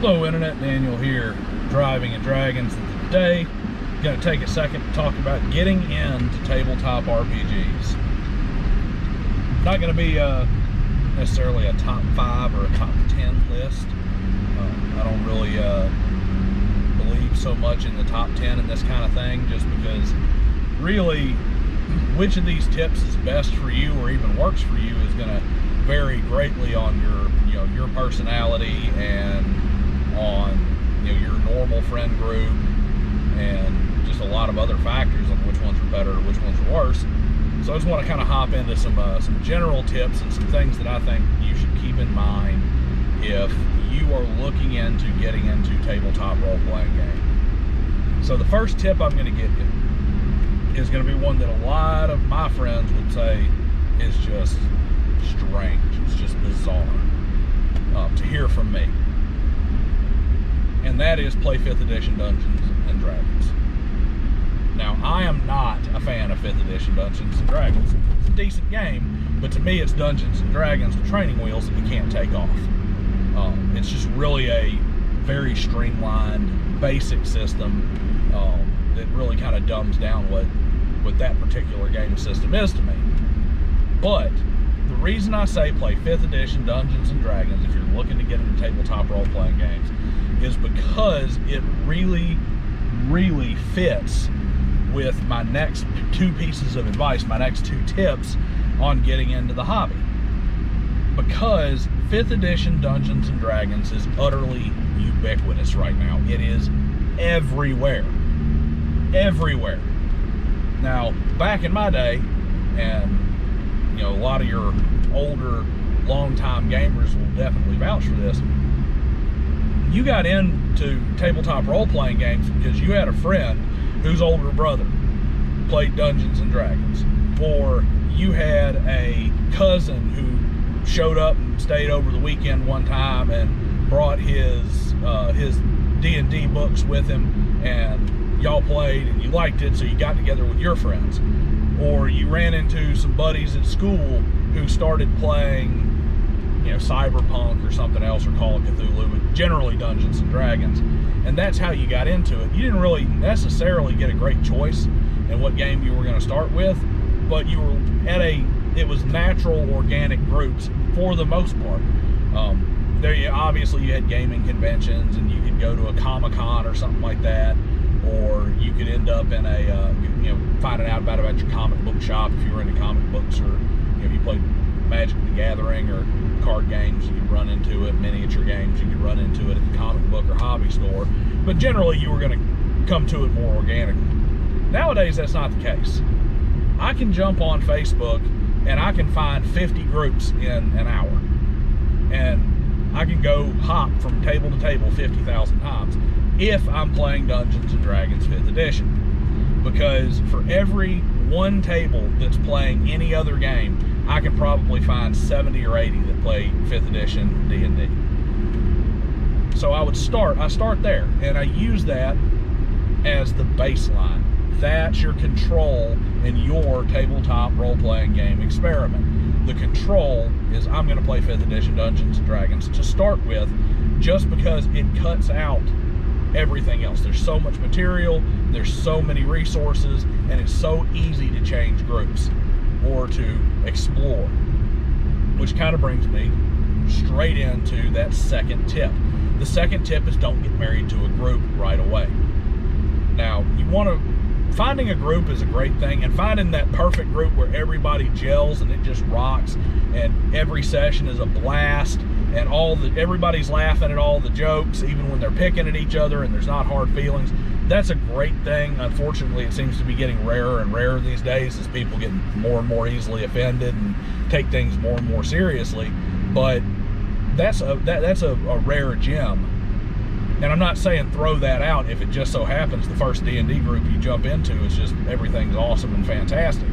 Hello Internet, Daniel here, Driving and Dragons. Today, I'm going to take a second to talk about getting into tabletop RPGs. Not going to be necessarily a top 5 or a top 10 list. I don't really believe so much in the top 10 and this kind of thing, just because really which of these tips is best for you or even works for you is going to vary greatly on your personality and on your normal friend group and just a lot of other factors on which ones are better or which ones are worse. So I just want to kind of hop into some general tips and some things that I think you should keep in mind if you are looking into getting into tabletop role-playing game. So the first tip I'm going to give you is going to be one that a lot of my friends would say is just strange. It's just bizarre to hear from me. And that is play 5th edition Dungeons and Dragons. Now, I am not a fan of 5th edition Dungeons and Dragons. It's a decent game, but to me it's Dungeons and Dragons with training wheels that you can't take off. It's just really a very streamlined, basic system that really kind of dumbs down what that particular game system is to me. But the reason I say play 5th edition Dungeons and Dragons if you're looking to get into tabletop role-playing games is because it really, really fits with my next 2 pieces of advice, my next 2 tips on getting into the hobby. Because 5th edition Dungeons and Dragons is utterly ubiquitous right now. It is everywhere. Everywhere. Now, back in my day, and a lot of your older, long-time gamers will definitely vouch for this, you got into tabletop role-playing games because you had a friend whose older brother played Dungeons and Dragons, or you had a cousin who showed up and stayed over the weekend one time and brought his D&D books with him, and y'all played and you liked it, so you got together with your friends. Or you ran into some buddies at school who started playing Cyberpunk or something else, or Call of Cthulhu, but generally Dungeons and Dragons, and that's how you got into it. You didn't really necessarily get a great choice in what game you were going to start with, but you were it was natural, organic groups for the most part. Obviously you had gaming conventions, and you could go to a Comic-Con or something like that, or you could end up in finding out about your comic book shop if you were into comic books, or if you played Magic the Gathering or card games, you could run into it. Miniature games, you could run into it at the comic book or hobby store, but generally you were going to come to it more organically. Nowadays that's not the case. I can jump on Facebook and I can find 50 groups in an hour, and I can go hop from table to table 50,000 times if I'm playing Dungeons and Dragons 5th edition, because for every one table that's playing any other game, I can probably find 70 or 80 that play 5th edition D&D. So I start there, and I use that as the baseline. That's your control in your tabletop role-playing game experiment. The control is I'm going to play 5th edition Dungeons and Dragons to start with, just because it cuts out everything else. There's so much material, there's so many resources, and it's so easy to change groups or to explore, which kind of brings me straight into that second tip. The second tip is don't get married to a group right away. Now, finding a group is a great thing, and finding that perfect group where everybody gels and it just rocks and every session is a blast and everybody's laughing at all the jokes, even when they're picking at each other, and there's not hard feelings. That's a great thing. Unfortunately, it seems to be getting rarer and rarer these days as people get more and more easily offended and take things more and more seriously. But that's a rare gem. And I'm not saying throw that out if it just so happens the first D&D group you jump into is just everything's awesome and fantastic.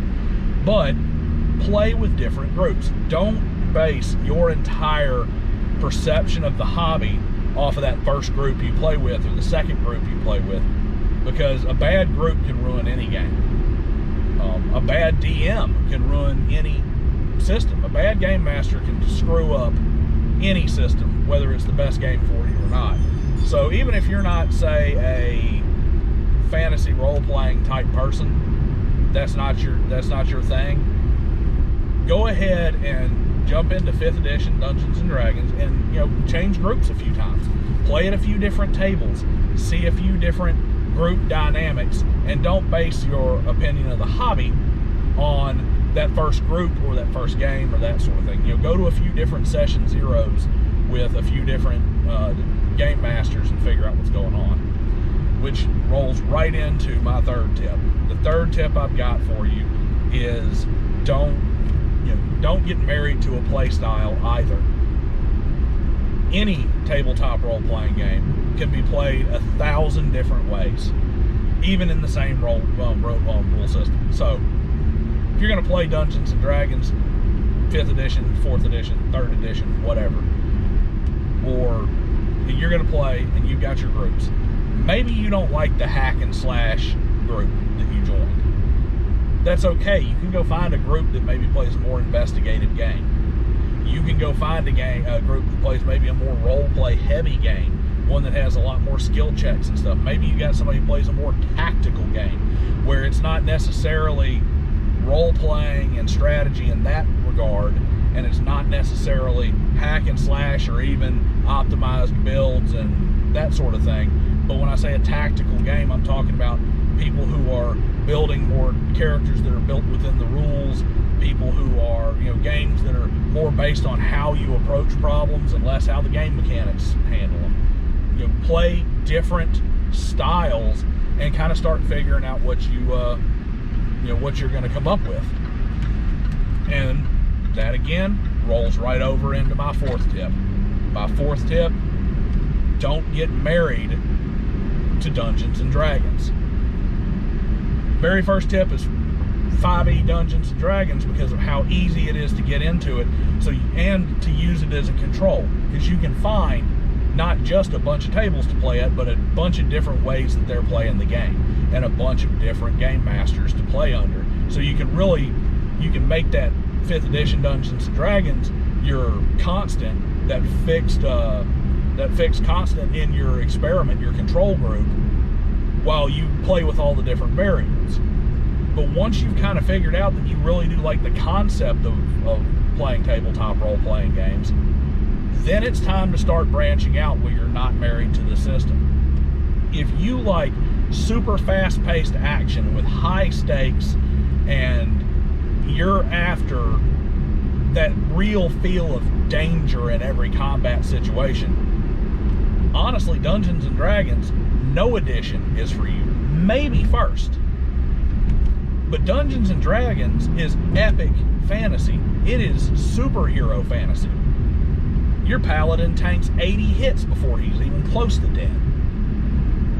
But play with different groups. Don't base your entire perception of the hobby off of that first group you play with or the second group you play with, because a bad group can ruin any game. A bad DM can ruin any system. A bad game master can screw up any system, whether it's the best game for you or not. So even if you're not, say, a fantasy role-playing type person, that's not your thing, go ahead and jump into 5th edition Dungeons and Dragons and, you know, change groups a few times. Play at a few different tables, see a few different group dynamics, and don't base your opinion of the hobby on that first group or that first game or that sort of thing. You know, go to a few different session zeros with a few different game masters and figure out what's going on, which rolls right into my 3rd tip. The 3rd tip I've got for you is don't get married to a play style either. Any tabletop role-playing game can be played 1,000 different ways, even in the same rule system. So if you're going to play Dungeons and Dragons 5th edition, 4th edition, 3rd edition, whatever, or you're going to play and you've got your groups, maybe you don't like the hack and slash group that you joined. That's okay. You can go find a group that maybe plays a more investigative game. You can go find a group that plays maybe a more role-play heavy game, one that has a lot more skill checks and stuff. Maybe you got somebody who plays a more tactical game where it's not necessarily role-playing and strategy in that regard, and it's not necessarily hack and slash or even optimized builds and that sort of thing. But when I say a tactical game, I'm talking about people who are building more characters that are built within the rules, people who are, you know, games that are more based on how you approach problems and less how the game mechanics handle them. You know, play different styles and kind of start figuring out what what you're going to come up with. And that again rolls right over into my 4th tip. My 4th tip: don't get married to Dungeons and Dragons. Very first tip is 5e Dungeons and Dragons because of how easy it is to get into it, and to use it as a control, because you can find not just a bunch of tables to play at, but a bunch of different ways that they're playing the game, and a bunch of different game masters to play under. So you can make that 5th edition Dungeons and Dragons your constant, that fixed constant in your experiment, your control group, while you play with all the different variables. But once you've kind of figured out that you really do like the concept of playing tabletop role-playing games, then it's time to start branching out where you're not married to the system. If you like super fast-paced action with high stakes, and you're after that real feel of danger in every combat situation, honestly, Dungeons and Dragons, no edition is for you. Maybe first. But Dungeons and Dragons is epic fantasy. It is superhero fantasy. Your paladin tanks 80 hits before he's even close to dead.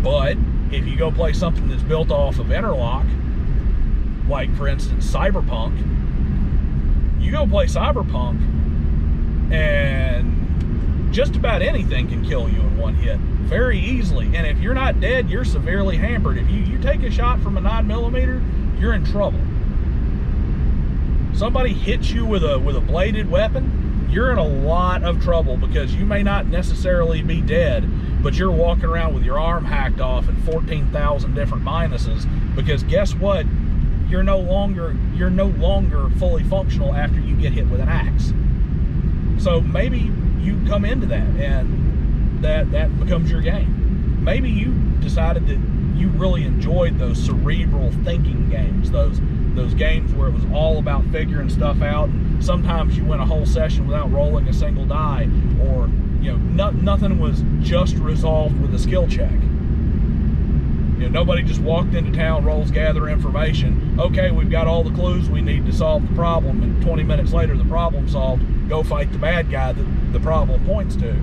But if you go play something that's built off of interlock, like for instance Cyberpunk, you go play Cyberpunk and just about anything can kill you in one hit very easily. And if you're not dead, you're severely hampered. If you take a shot from a 9mm, you're in trouble. Somebody hits you with a bladed weapon, you're in a lot of trouble, because you may not necessarily be dead, but you're walking around with your arm hacked off and 14,000 different minuses, because guess what? You're no longer fully functional after you get hit with an axe. So maybe you come into that and that becomes your game. Maybe you decided that you really enjoyed those cerebral thinking games, those games where it was all about figuring stuff out, and sometimes you went a whole session without rolling a single die, or nothing was just resolved with a skill check. Nobody just walked into town, rolls, gather information. Okay, we've got all the clues we need to solve the problem, and 20 minutes later the problem solved. Go fight the bad guy that the problem points to.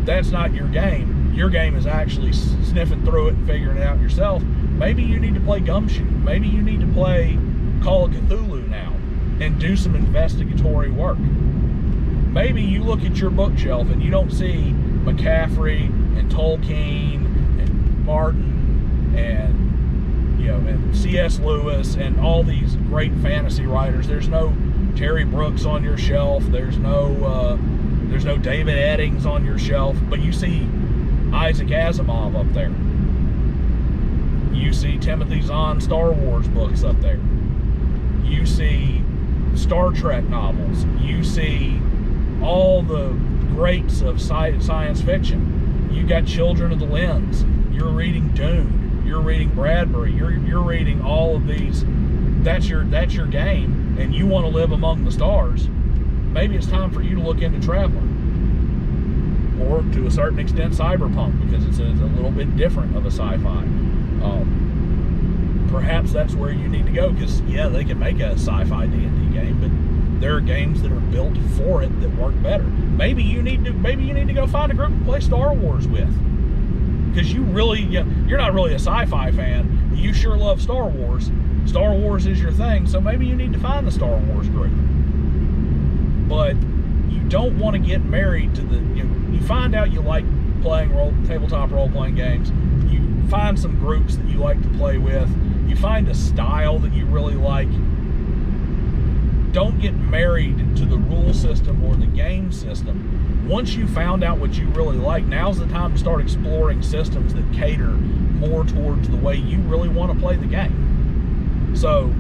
That's not your game. Your game is actually sniffing through it and figuring it out yourself. Maybe you need to play Gumshoe. Maybe you need to play Call of Cthulhu now and do some investigatory work. Maybe you look at your bookshelf and you don't see McCaffrey and Tolkien and Martin and C.S. Lewis and all these great fantasy writers. There's no Terry Brooks on your shelf. There's no David Eddings on your shelf. But you see Isaac Asimov up there. You see Timothy Zahn Star Wars books up there. You see Star Trek novels. You see all the greats of science fiction. You got Children of the Lens. You're reading Dune. You're reading Bradbury. You're reading all of these. That's your game, and you want to live among the stars. Maybe it's time for you to look into Traveler, or to a certain extent Cyberpunk, because it's a little bit different of a sci-fi. Perhaps that's where you need to go, because yeah, they can make a sci-fi D&D game, but there are games that are built for it that work better. Maybe you need to go find a group to play Star Wars with, because you're not really a sci-fi fan, but you sure love Star Wars. Star Wars is your thing, so maybe you need to find the Star Wars group. But you don't want to get married to you find out you like playing tabletop role-playing games. You find some groups that you like to play with. You find a style that you really like. Don't get married to the rule system or the game system. Once you found out what you really like, now's the time to start exploring systems that cater more towards the way you really want to play the game. So,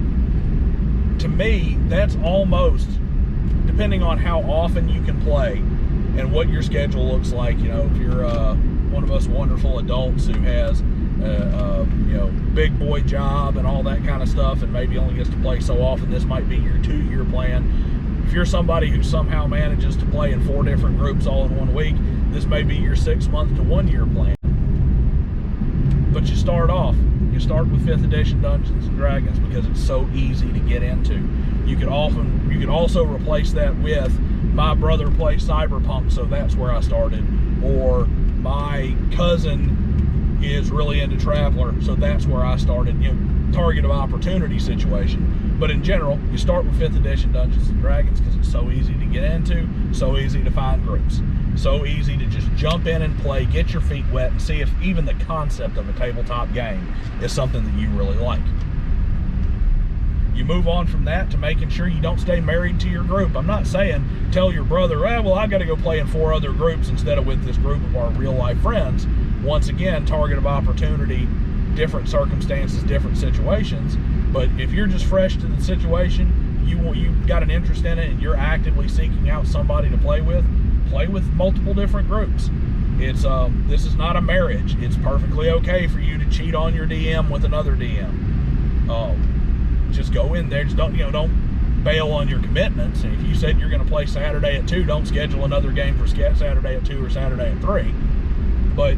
to me, that's almost, depending on how often you can play and what your schedule looks like. You know, if you're one of us wonderful adults who has big boy job and all that kind of stuff, and maybe only gets to play so often, this might be your 2-year plan. If you're somebody who somehow manages to play in 4 different groups all in 1 week, this may be your 6-month to 1-year plan. But you start with 5th edition Dungeons and Dragons because it's so easy to get into. You could also replace that with, my brother plays Cyberpunk, so that's where I started, or my cousin is really into Traveler, so that's where I started. Target of opportunity situation. But in general, you start with 5th edition Dungeons and Dragons because it's so easy to get into, so easy to find groups, so easy to just jump in and play, get your feet wet, and see if even the concept of a tabletop game is something that you really like. You move on from that to making sure you don't stay married to your group. I'm not saying tell your brother, well, I've got to go play in 4 other groups instead of with this group of our real life friends. Once again, target of opportunity, different circumstances, different situations. But if you're just fresh to the situation, you've got an interest in it, and you're actively seeking out somebody to play with multiple different groups. This is not a marriage. It's perfectly okay for you to cheat on your DM with another DM. Just go in there. Just don't bail on your commitments. And if you said you're going to play Saturday at 2, don't schedule another game for Saturday at 2 or Saturday at 3. But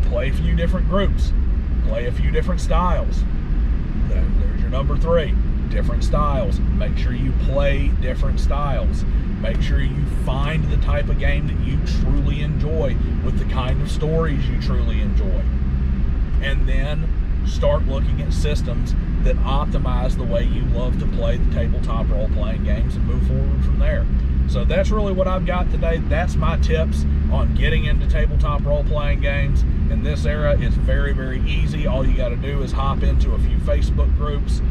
play a few different groups. Play a few different styles. There's your number 3. Different styles. Make sure you play different styles. Make sure you find the type of game that you truly enjoy with the kind of stories you truly enjoy. And then start looking at systems that optimize the way you love to play the tabletop role-playing games and move forward from there. So that's really what I've got today. That's my tips on getting into tabletop role-playing games. In this era, it's very, very easy. All you got to do is hop into a few Facebook groups.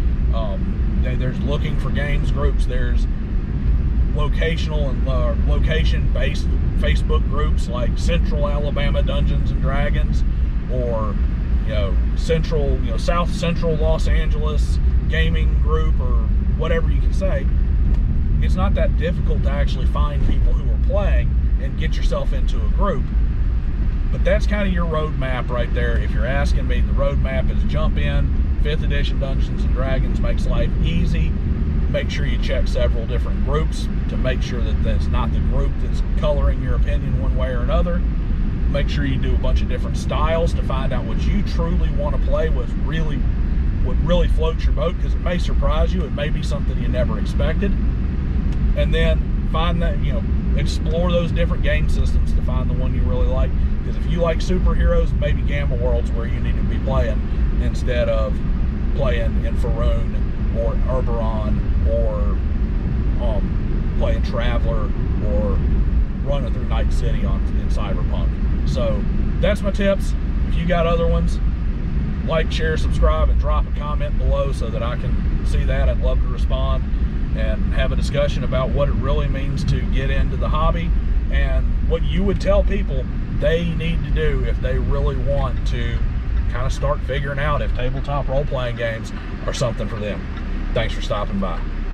There's looking for games groups. There's locational and location-based Facebook groups like Central Alabama Dungeons and Dragons, or South Central Los Angeles gaming group, or whatever you can say. It's not that difficult to actually find people who are playing and get yourself into a group. But that's kind of your roadmap right there. If you're asking me, the roadmap is jump in. 5th edition Dungeons and Dragons makes life easy. Make sure you check several different groups to make sure that that's not the group that's coloring your opinion one way or another. Make sure you do a bunch of different styles to find out what you truly want to play, what really floats your boat, because it may surprise you. It may be something you never expected. And then find that, explore those different game systems to find the one you really like. Because if you like superheroes, maybe Gamma World's where you need to be playing instead of playing in Faerun or Eberron, or playing Traveler, or running through Night City in Cyberpunk. So that's my tips. If you got other ones, like, share, subscribe, and drop a comment below so that I can see that. I'd love to respond and have a discussion about what it really means to get into the hobby, and what you would tell people they need to do if they really want to kind of start figuring out if tabletop role-playing games are something for them. Thanks for stopping by.